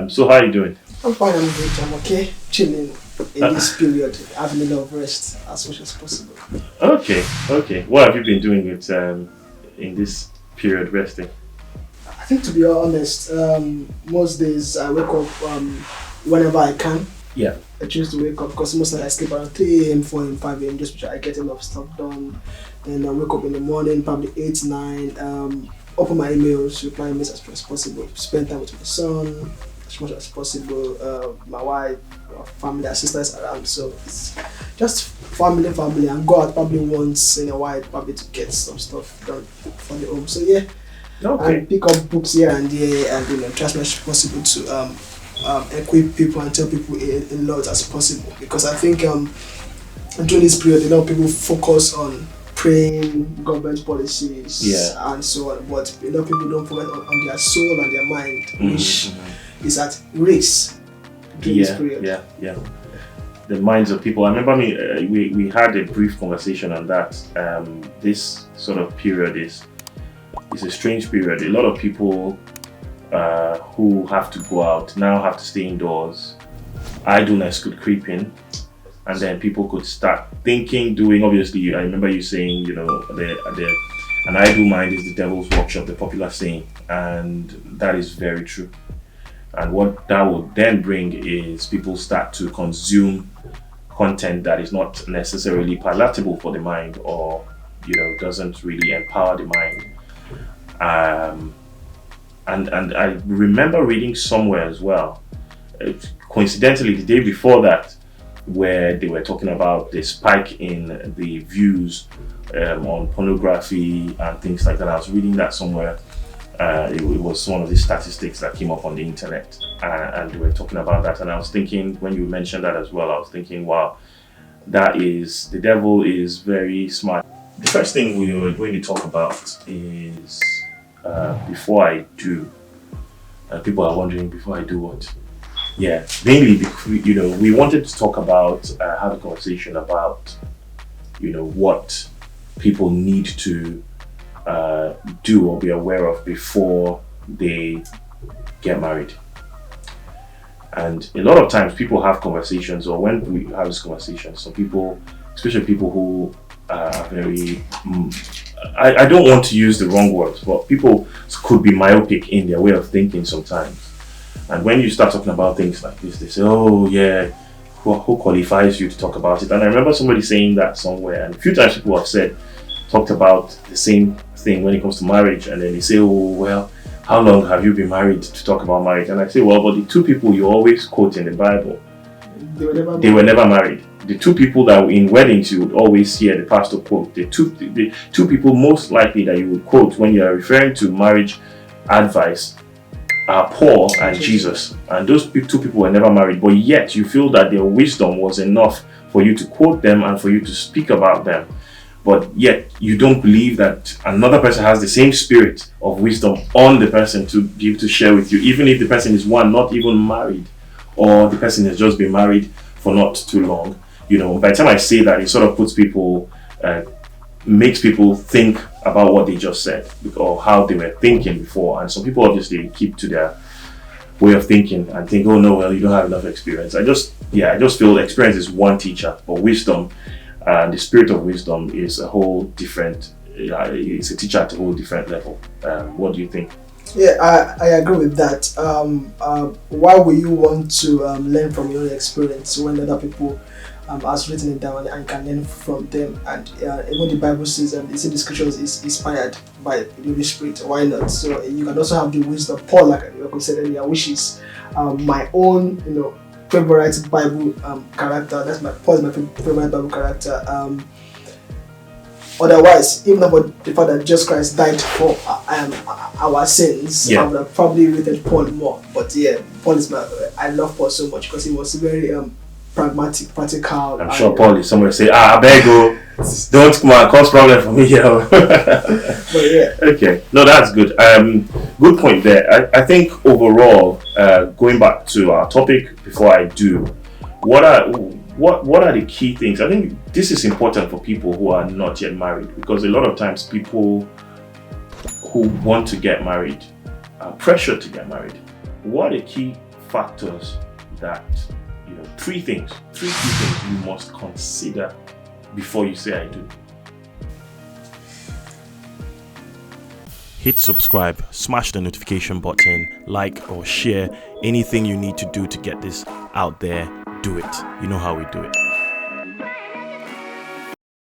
So how are you doing? I'm fine, I'm good, I'm okay. Chilling in this period, having a lot of rest as much as possible. Okay. What have you been doing with in this period resting? I think to be honest, most days I wake up whenever I can. Yeah. I choose to wake up because most of I sleep around 3 a.m., 4 a.m., 5 a.m. just because I get enough stuff done. Then I wake up in the morning, probably 8, 9, open my emails, reply emails as much as possible, spend time with my son as much as possible, my wife, my family, our sisters around. So it's just family, and go out probably once in a while, probably to get some stuff done for the home. So yeah, Okay. and pick up books here and there, and try as much as possible to equip people and tell people a lot as possible, because I think during this period a lot of people focus on praying, government policies, and so on, but a lot of people don't focus on their soul and their mind, which is at risk during this period. Yeah. The minds of people. I remember we had a brief conversation on that. This sort of period is a strange period. A lot of people who have to go out now have to stay indoors. Idleness could creep in, and then people could start thinking, doing. Obviously, I remember you saying, an idle mind is the devil's workshop, the popular saying, and that is very true. And what that will then bring is people start to consume content that is not necessarily palatable for the mind, or doesn't really empower the mind. And I remember reading somewhere as well, coincidentally the day before that, where they were talking about the spike in the views on pornography and things like that. I was reading that somewhere. It was one of the statistics that came up on the internet, and they were talking about that. And I was thinking, when you mentioned that as well, I was thinking, wow, the devil is very smart. The first thing we were going to talk about is, before I do, people are wondering, before I do what? Yeah, mainly because, we wanted to talk about, have a conversation about, what people need to do or be aware of before they get married. And a lot of times people have conversations, or when we have this conversation, some people, especially people who are very, I don't want to use the wrong words, but people could be myopic in their way of thinking sometimes. And when you start talking about things like this, they say, oh yeah, who qualifies you to talk about it? And I remember somebody saying that somewhere, and a few times people have talked about the same thing when it comes to marriage, and then they say, oh well, how long have you been married to talk about marriage? And I say, well, but the two people you always quote in the Bible, they were never married. The two people that were in weddings, you would always hear the pastor quote. The two people most likely that you would quote when you are referring to marriage advice are Paul and Jesus. And those two people were never married, but yet you feel that their wisdom was enough for you to quote them and for you to speak about them. But yet you don't believe that another person has the same spirit of wisdom on the person to be able to share with you, even if the person is not even married, or the person has just been married for not too long. By the time I say that, it sort of puts people, makes people think about what they just said, or how they were thinking before. And some people obviously keep to their way of thinking and think, oh no, well, you don't have enough experience. I just feel experience is one teacher, but wisdom, the spirit of wisdom is a whole different, it's a teacher at a whole different level. What do you think? Yeah, I agree with that. Why would you want to learn from your own experience when other people has written it down and can learn from them? And even the Bible says, the scripture is inspired by the Holy Spirit. Why not? So you can also have the wisdom, Paul, like I said earlier, which is my own, favorite Bible character. Paul is my favorite Bible character. Otherwise, even about the fact that Jesus Christ died for our sins, I would have probably rated Paul more. But yeah, Paul is I love Paul so much because he was very pragmatic, practical. I'm sure Paul is somewhere say, I beg you, don't cause problem for me here. But yeah. Okay, no, that's good. Good point there. I think overall, going back to our topic before I do, what are the key things? I think this is important for people who are not yet married, because a lot of times people who want to get married are pressured to get married. What are the key factors that, three key things you must consider before you say I do. Hit subscribe, smash the notification button, like or share. Anything you need to do to get this out there, do it. You know how we do it.